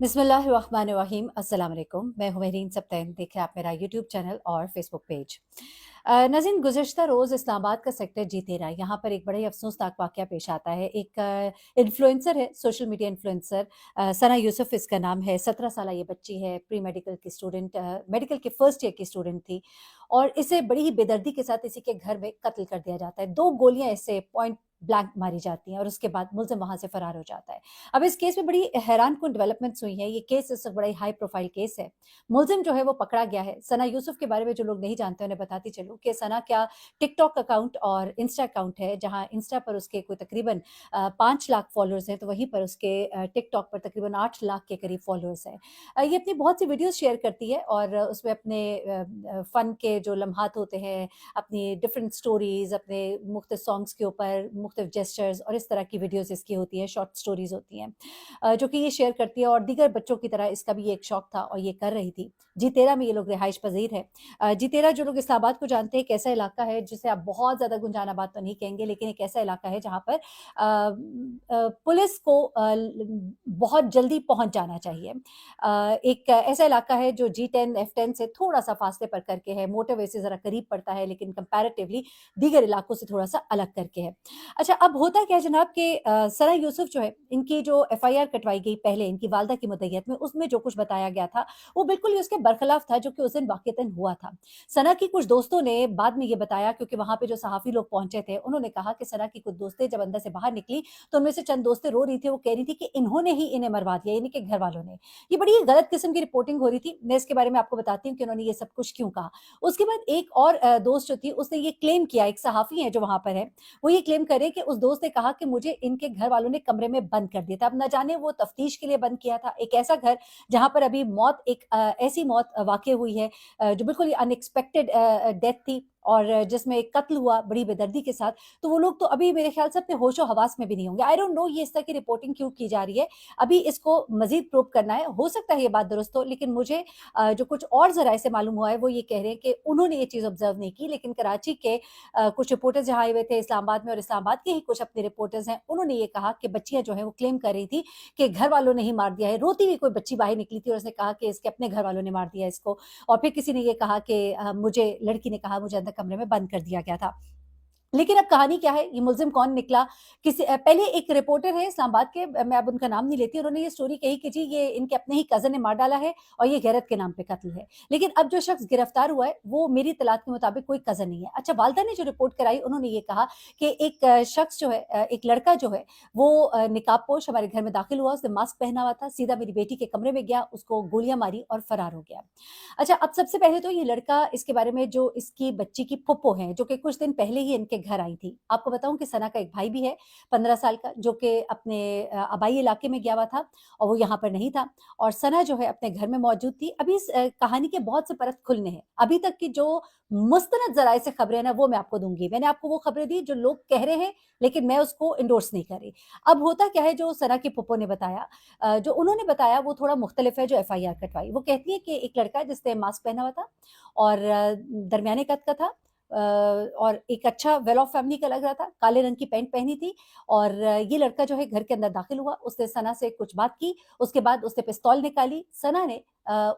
बिस्मिल्लाहिर्रहमानिर्रहीम अस्सलाम वालेकुम। मैं हूं मेहरीन सब्तैन। देखें आप मेरा यूट्यूब चैनल और फेसबुक पेज। नाज़रीन, गुज़िश्ता रोज़ इस्लामाबाद का सेक्टर जी13 यहाँ पर एक बड़ा ही अफसोसनाक वाक़या पेश आता है। एक इन्फ्लुएंसर है, सोशल मीडिया इन्फ्लुएंसर, सना यूसुफ इसका नाम है। 17 साल ये बच्ची है, प्री मेडिकल की स्टूडेंट, मेडिकल के फर्स्ट ईयर की स्टूडेंट थी और इसे बड़ी ही बेदर्दी के साथ इसी के घर में कत्ल कर दिया जाता है। 2 गोलियाँ इसे पॉइंट ब्लैंक मारी जाती हैं और उसके बाद मुलज़िम वहाँ से फ़रार हो जाता है। अब इस केस में बड़ी हैरानकुन डेवलपमेंट्स हुई हैं। ये केस इस वक़्त बड़ा ही हाई प्रोफ़ाइल केस है। मुलज़िम जो है वो पकड़ा गया है। सना यूसुफ के बारे में जो लोग नहीं जानते उन्हें बताती चलूँ कि सना क्या टिकटॉक अकाउंट और इंस्टा अकाउंट है, जहाँ इंस्टा पर उसके कोई तकरीबन 5 लाख फ़ॉलोअर्स हैं, तो वहीं पर उसके टिकटॉक पर तकरीबन 8 लाख के करीब फ़ॉलोअर्स हैं। ये अपनी बहुत सी वीडियोज़ शेयर करती है और उसमें अपने फ़न के जो लम्हात होते हैं, अपनी डिफरेंट स्टोरीज़, अपने मुख्तलिफ सॉन्ग्स के ऊपर मुख्तलिफ जेस्चर्स और इस तरह की वीडियोज़ इसकी होती हैं, शॉर्ट स्टोरीज़ होती हैं। जो कि ये शेयर करती है और दीगर बच्चों की तरह इसका भी ये एक शौक था और ये कर रही थी। जी13 में ये लोग रिहाइश पज़ीर है। जी13 जो लोग इस्लामाबाद को जानते हैं, एक ऐसा इलाका है जिसे आप बहुत ज़्यादा गुंजानाबाद तो नहीं कहेंगे, लेकिन एक ऐसा इलाका है जहाँ पर पुलिस को बहुत जल्दी पहुँच जाना चाहिए। एक ऐसा इलाका है जो जी10, F10 से थोड़ा-सा फासले पर करके है, मोटरवे से ज़रा करीब पड़ता है, लेकिन कंपैरेटिवली दीगर इलाकों से थोड़ा-सा अलग करके है। अच्छा, अब होता क्या है जनाब कि सना यूसुफ जो है, इनकी जो एफआईआर कटवाई गई पहले इनकी वालिदा की मुद्दईयत में, उसमें जो कुछ बताया गया था, वो बिल्कुल ही उसके बरखिलाफ था जो कि उस दिन वाक़ईतन हुआ था। सना की कुछ दोस्तों ने बाद में ये बताया, क्योंकि वहाँ पे जो सहाफ़ी लोग पहुँचे थे, उन्होंने कहा कि सना की कुछ दोस्तें जब अंदर से बाहर निकली, तो उनमें से चंद दोस्तें रो रही थी, वो कह रही थी कि इन्होंने ही इन्हें मरवा दिया, इन्हीं के घरवालों ने। ये बड़ी ही गलत किस्म की रिपोर्टिंग हो रही थी। मैं इसके बारे में आपको बताती हूँ कि उन्होंने ये सब कुछ क्यों कहा। उसके बाद एक और दोस्त जो थी, उसने ये क्लेम किया, एक सहाफ़ी है जो वहाँ पर है, वो ये क्लेम करे कि उस दोस्त ने कहा कि मुझे इनके घर वालों ने कमरे में बंद कर दिया था। अब न जाने वो तफ्तीश के लिए बंद किया था। एक ऐसा घर जहाँ पर अभी मौत, एक ऐसी मौत वाक़ई हुई है जो बिल्कुल ही अनएक्सपेक्टेड डेथ थी और जिसमें एक कत्ल हुआ बड़ी बेदर्दी के साथ। तो वो लोग तो अभी मेरे ख़्याल से अपने होशो-हवास में भी नहीं होंगे। आई डोंट नो ये इस तरह की रिपोर्टिंग क्यों की जा रही है। अभी इसको मज़ीद प्रूव करना है। हो सकता है ये बात दुरुस्त हो, लेकिन मुझे जो कुछ और ज़राए से मालूम हुआ है वो ये कह रहे हैं कि उन्होंने ये चीज़ ऑब्ज़र्व नहीं की, लेकिन कराची के कुछ रिपोर्टर्स जहाँ आए हुए थे इस्लामाबाद में, और इस्लामाबाद के ही कुछ अपने रिपोर्टर्स हैं, उन्होंने ये कहा कि बच्चियाँ जो हैं वो क्लेम कर रही थी कि घर वालों ने ही मार दिया है। रोती हुई कोई बच्ची बाहर निकली थी और उसने कहा कि इसके अपने घर वालों ने मार दिया इसको। और फिर किसी ने ये कहा कि मुझे, लड़की ने कहा, मुझे अंदर कमरे में बंद कर दिया गया था। लेकिन अब कहानी क्या है, ये मुलज़िम कौन निकला? पहले एक रिपोर्टर है इस्लामाबाद के, मैं अब उनका नाम नहीं लेती, उन्होंने ये स्टोरी कही कि जी ये इनके अपने ही कज़न ने मार डाला है और ये गैरत के नाम पे कत्ल है। लेकिन अब जो शख्स गिरफ्तार हुआ है, वो मेरी इत्तलात के मुताबिक कोई कज़न नहीं है। अच्छा, वालिदा ने जो रिपोर्ट कराई, उन्होंने ये कहा कि एक शख्स जो है, एक लड़का जो है, वो निकाबपोश हमारे घर में दाखिल हुआ, उसने मास्क पहना हुआ था, सीधा मेरी बेटी के कमरे में गया, उसको गोलियाँ मारी और फरार हो गया। अच्छा, अब सबसे पहले तो ये लड़का, इसके बारे में जो इसकी बच्ची की फुप्पो हैं, जो कि कुछ दिन पहले ही इनके घर आई थी। आपको बताऊँ कि सना का एक भाई भी है 15 साल का, जो कि अपने आबाई इलाके में गया हुआ था और वो यहाँ पर नहीं था और सना जो है अपने घर में मौजूद थी। अभी इस कहानी के बहुत से परत खुलने हैं। अभी तक की जो मुस्तनद ज़राए से खबरें हैं ना, वो मैं आपको दूँगी। मैंने आपको वो खबरें दी जो लोग कह रहे हैं, लेकिन मैं उसको एंडोर्स नहीं कर रही। अब होता क्या है, जो सना की फुप्पो ने बताया, जो उन्होंने बताया वो थोड़ा मुख्तलिफ है जो एफआईआर कटवाई। वो कहती है कि एक लड़का है जिसने मास्क पहना हुआ था और दरमियाने कद का था, और एक अच्छा वेल ऑफ फैमिली का लग रहा था, काले रंग की पैंट पहनी थी और ये लड़का जो है घर के अंदर दाखिल हुआ, उसने सना से कुछ बात की, उसके बाद उसने पिस्तौल निकाली। सना ने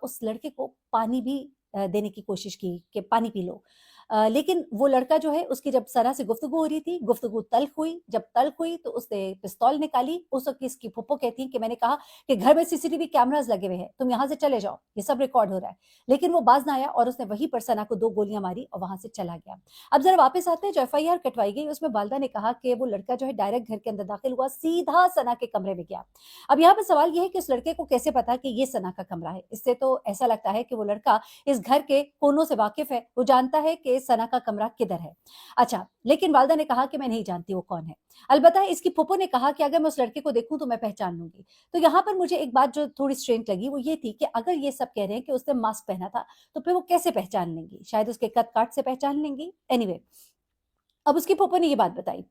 उस लड़के को पानी भी देने की कोशिश की कि पानी पी लो। लेकिन वो लड़का जो है, उसकी जब सना से गुफ्तगू हो रही थी, गुफ्तगू तल्ख़ हुई, जब तल्ख़ हुई तो उसने पिस्तौल निकाली। उस वक़्त इसकी फुप्पो कहती हैं कि मैंने कहा कि घर में सीसीटीवी कैमराज़ लगे हुए हैं, तुम यहाँ से चले जाओ, ये सब रिकॉर्ड हो रहा है। लेकिन वो बाज़ ना आया और उसने वहीं पर सना को 2 गोलियाँ मारी और वहाँ से चला गया। अब ज़रा वापस आते हैं, जो एफआईआर कटवाई गई उसमें वालिदा ने कहा कि वो लड़का जो है डायरेक्ट घर के अंदर दाखिल हुआ, सीधा सना के कमरे में गया। अब यहाँ पे सवाल ये है कि उस लड़के को कैसे पता कि ये सना का कमरा है? इससे तो ऐसा लगता है कि वो लड़का इस घर के कोनों से वाकिफ़ है, वो जानता है कि सना का कमरा किधर है। अच्छा, लेकिन वालिदा ने कहा कि मैं नहीं जानती वो कौन है। अलबत्ता इसकी फूफो ने कहा कि अगर मैं उस लड़के को देखूँ तो मैं पहचान लूँगी। तो यहाँ पर मुझे एक बात जो थोड़ी स्ट्रेंज लगी वो ये थी कि अगर ये सब कह रहे हैं कि उसने मास्क पहना था, तो फिर वो कैसे पहचान लेंगी? शायद उसके कद-काठ से पहचान लेंगी? एनीवे, अब उसकी फूफो ने ये बात बताई।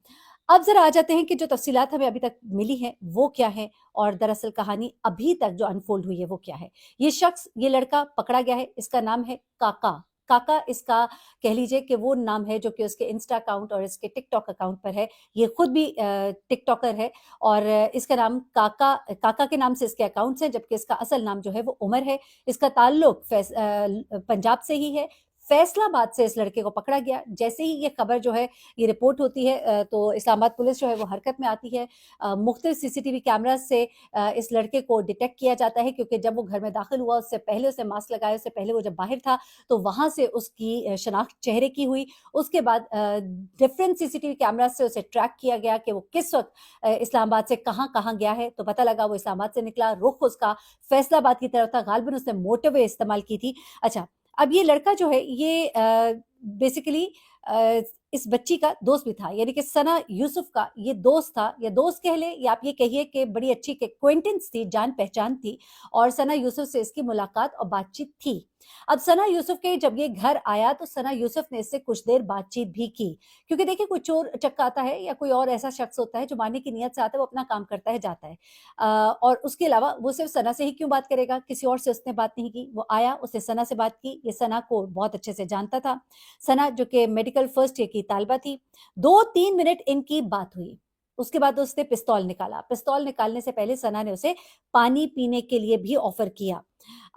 अब ज़रा आ जाते हैं कि जो तफ़सीलात हमें अभी तक मिली हैं, वो क्या हैं और दरअसल कहानी अभी तक जो अनफ़ोल्ड हुई है, वो क्या है। ये शख्स, ये लड़का पकड़ा गया है, इसका नाम है काका। काका इसका कह लीजिए कि वो नाम है जो कि उसके इंस्टा अकाउंट और इसके टिकटॉक अकाउंट पर है। ये खुद भी टिकटॉकर है और इसका नाम काका के नाम से इसके अकाउंट्स हैं, जबकि इसका असल नाम जो है वो उमर है। इसका ताल्लुक पंजाब से ही है। फैसलाबाद से इस लड़के को पकड़ा गया। जैसे ही ये खबर जो है ये रिपोर्ट होती है तो इस्लामाबाद पुलिस जो है वो हरकत में आती है। मुख्तलिफ सीसीटीवी कैमराज से इस लड़के को डिटेक्ट किया जाता है, क्योंकि जब वो घर में दाखिल हुआ उससे पहले उसने मास्क लगाया, उससे पहले वो जब बाहर था तो वहां से उसकी शनाख्त चेहरे की हुई। उसके बाद डिफरेंट सीसीटीवी कैमराज से उसे ट्रैक किया गया कि वो किस वक्त इस्लामाबाद से कहाँ कहाँ गया है। तो पता लगा वो इस्लामाबाद से निकला, रुख उसका फैसलाबाद की तरफ था, गालिबन उसने मोटरवे इस्तेमाल की थी। अच्छा, अब ये लड़का जो है ये बेसिकली इस बच्ची का दोस्त भी था, यानी कि सना यूसुफ का ये दोस्त था, या दोस्त कह ले या आप ये कहिए कि बड़ी अच्छी एक्वेंटेंस थी, जान पहचान थी, और सना यूसुफ से इसकी मुलाकात और बातचीत थी। अब सना यूसुफ के जब ये घर आया तो सना यूसुफ ने इससे कुछ देर बातचीत भी की, क्योंकि देखिए कोई चोर चक्का आता है या कोई और ऐसा शख्स होता है जो मारने की नीयत से आता है, वो अपना काम करता है, जाता है। और उसके अलावा वो सिर्फ सना से ही क्यों बात करेगा, किसी और से उसने बात नहीं की। वो आया, उसने सना से बात की, ये सना को बहुत अच्छे से जानता था। सना जो कि मेडिकल फर्स्ट ईयर की तालिबा थी। 2-3 मिनट इनकी बात हुई। उसके बाद उसने पिस्तौल निकाला। पिस्तौल निकालने से पहले सना ने उसे पानी पीने के लिए भी ऑफर किया।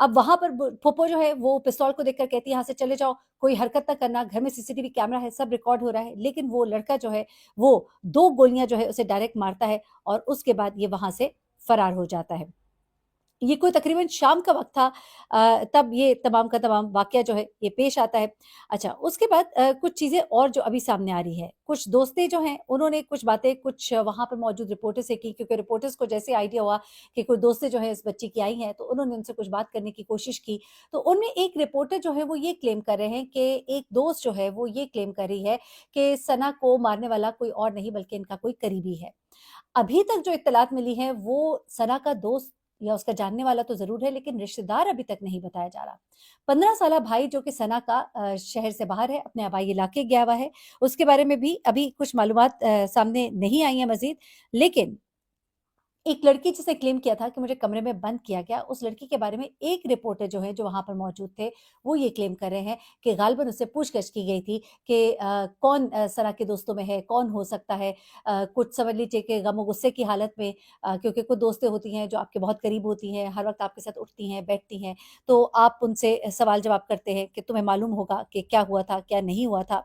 अब वहां पर फूफो जो है वो पिस्तौल को देखकर कहती है यहाँ से चले जाओ, कोई हरकत ना करना, घर में सीसीटीवी कैमरा है, सब रिकॉर्ड हो रहा है। लेकिन वो लड़का जो है वो 2 गोलियां जो है उसे डायरेक्ट मारता है और उसके बाद ये वहां से फरार हो जाता है। ये कोई तकरीबन शाम का वक़्त था तब ये तमाम का तमाम वाक़या जो है ये पेश आता है। अच्छा, उसके बाद कुछ चीज़ें और जो अभी सामने आ रही है, कुछ दोस्तें जो हैं उन्होंने कुछ बातें कुछ वहाँ पर मौजूद रिपोर्टर से की, क्योंकि रिपोर्टर्स को जैसे आइडिया हुआ कि कोई दोस्तें जो हैं इस बच्ची की आई हैं, तो उन्होंने उनसे कुछ बात करने की कोशिश की। तो उनमें एक रिपोर्टर जो है वो ये क्लेम कर रहे हैं कि एक दोस्त जो है वो ये क्लेम कर रही है कि सना को मारने वाला कोई और नहीं बल्कि इनका कोई करीबी है। अभी तक जो इत्तलात मिली है वो सना का दोस्त या उसका जानने वाला तो जरूर है, लेकिन रिश्तेदार अभी तक नहीं बताया जा रहा। 15 साल भाई जो कि सना का शहर से बाहर है, अपने आबाई इलाके गया हुआ है, उसके बारे में भी अभी कुछ मालूमात सामने नहीं आई है मजीद। लेकिन एक लड़की जिसने क्लेम किया था कि मुझे कमरे में बंद किया गया, उस लड़की के बारे में एक रिपोर्टर जो है जो वहां पर मौजूद थे वो ये क्लेम कर रहे हैं कि गालिबन उससे पूछगछ की गई थी कि कौन सरा के दोस्तों में है, कौन हो सकता है। कुछ समझ लीजिए कि गम गुस्से की हालत में, क्योंकि कुछ दोस्तें होती हैं जो आपके बहुत करीब होती हैं, हर वक्त आपके साथ उठती हैं बैठती हैं, तो आप उनसे सवाल जवाब करते हैं कि तुम्हें मालूम होगा कि क्या हुआ था क्या नहीं हुआ था।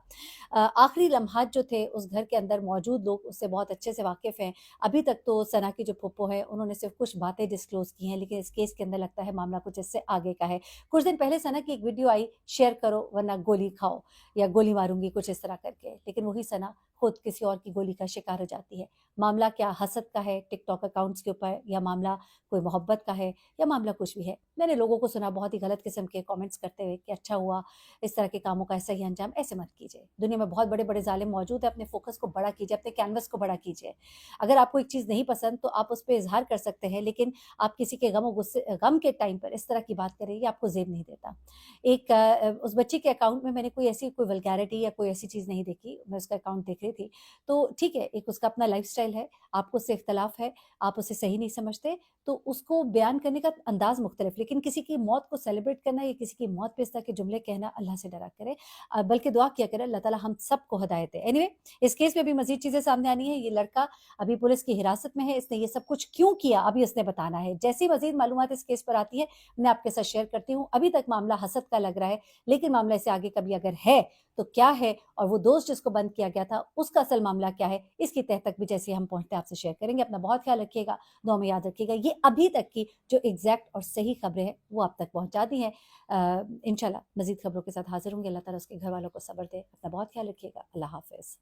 आखिरी लम्हात जो थे उस घर के अंदर मौजूद लोग उससे बहुत अच्छे से वाकिफ हैं। अभी तक तो सना की जो फूफो है उन्होंने सिर्फ कुछ बातें डिस्क्लोज की हैं, लेकिन इस केस के अंदर लगता है मामला कुछ इससे आगे का है। कुछ दिन पहले सना की एक वीडियो आई, शेयर करो वरना गोली खाओ या गोली मारूंगी, कुछ इस तरह करके, लेकिन वही सना खुद किसी और की गोली का शिकार हो जाती है। मामला क्या हसद का है टिकटॉक अकाउंट्स के ऊपर, या मामला कोई मोहब्बत का है, या मामला कुछ भी है। मैंने लोगों को सुना बहुत ही गलत किस्म के कमेंट्स करते हुए कि अच्छा हुआ, इस तरह के कामों का ऐसा ही अंजाम। ऐसे मत कीजिए, दुनिया में बहुत बड़े बड़े जालिम मौजूद है। अपने फोकस को बड़ा कीजिए, अपने कैनवस को बड़ा कीजिए। अगर आपको एक चीज़ नहीं पसंद तो आप उस पर इजहार कर सकते हैं, लेकिन आप किसी के गम और गुस्से गम के टाइम पर इस तरह की बात करें, ये आपको जेब नहीं देता। एक उस बच्ची के अकाउंट में मैंने कोई ऐसी कोई वल्गैरिटी या कोई ऐसी चीज़ नहीं देखी। मैं उसका अकाउंट देख रही थी, तो ठीक है, एक उसका अपना लाइफस्टाइल है, आपको उससे इख्तलाफ है, आप उसे सही नहीं समझते, तो उसको बयान करने का अंदाज मुख्तलिफ। लेकिन किसी की मौत को सेलिब्रेट करना या किसी की मौत पे इस तरह के जुमले कहना, अल्लाह से डरा करे, बल्कि दुआ किया करे अल्लाह ताला हम सबको हिदायत दे। एनीवे, इस केस में भी मजीद चीजें सामने आनी है। ये लड़का अभी पुलिस की हिरासत में है, इसने ये सब कुछ क्यों किया अभी उसने बताना है। जैसी मजीद मालूमात इस केस पर आती है मैं आपके साथ शेयर करती हूँ। अभी तक मामला हसद का लग रहा है, लेकिन मामला इससे आगे कभी अगर है तो क्या है, और वो दोस्त जिसको बंद किया गया था उसका असल मामला क्या है, इसकी तह तक भी जैसे हम पहुंचते हैं आपसे शेयर करेंगे। अपना बहुत ख्याल रखिएगा, दुआ में याद रखिएगा। ये अभी तक की जो एग्जैक्ट और सही खबरें हैं वो आप तक पहुंचा दी हैं। इंशाल्लाह मजीद खबरों के साथ हाजिर होंगे। अल्लाह ताला उसके घर वालों को सब्र दे। अपना बहुत ख्याल रखिएगा। अल्लाह हाफिज।